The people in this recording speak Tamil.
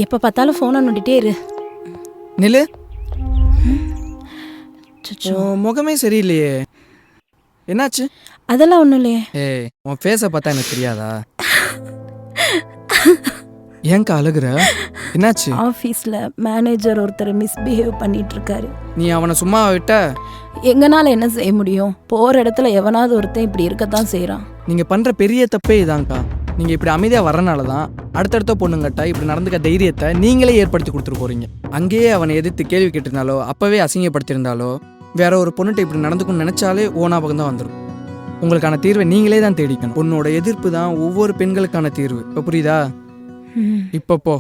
எப்போ பார்த்தாலும் ஃபோனை நோண்டிட்டே இரு. நில்லு. அச்சச்சோ. உன் முகமே சரியில்லையே, என்னாச்சு? அதெல்லாம் ஒன்றும் இல்லையே. ஏய், உன் ஃபேஸை பார்த்தா எனக்கு தெரியாதா? ஏன்க்கா அழுகுற? என்னாச்சு? ஆஃபீஸில் மேனேஜர் ஒருத்தர் மிஸ்பிஹேவ் பண்ணிட்டு இருக்காரு. நீ அவனை சும்மா விட்ட? எங்கனால என்ன செய்ய முடியும்? போகிற இடத்துல எவனாவது ஒருத்தன் இப்படி இருக்கத்தான் செய்கிறான். நீங்கள் பண்ணுற பெரிய தப்பே இதான்க்கா. நீங்கள் இப்படி அமைதியாக வரனால தான் அடுத்தடுத்த பொண்ணுங்கட்ட இப்படி நடந்துக்க தைரியத்தை நீங்களே ஏற்படுத்தி கொடுத்துட்டு போகிறீங்க. அங்கேயே அவனை எதிர்த்து கேள்வி கேட்டிருந்தாலோ அப்போவே அசிங்கப்படுத்தியிருந்தாலோ வேற ஒரு பொண்ணுகிட்ட இப்படி நடந்துக்குன்னு நினச்சாலே ஓனாபகம் தான் வந்துடும். உங்களுக்கான தீர்வை நீங்களே தான் தேடிக்கணும். உன்னோட எதிர்ப்பு தான் ஒவ்வொரு பெண்களுக்கான தீர்வு. இப்போ புரியுதா? இப்போ போ.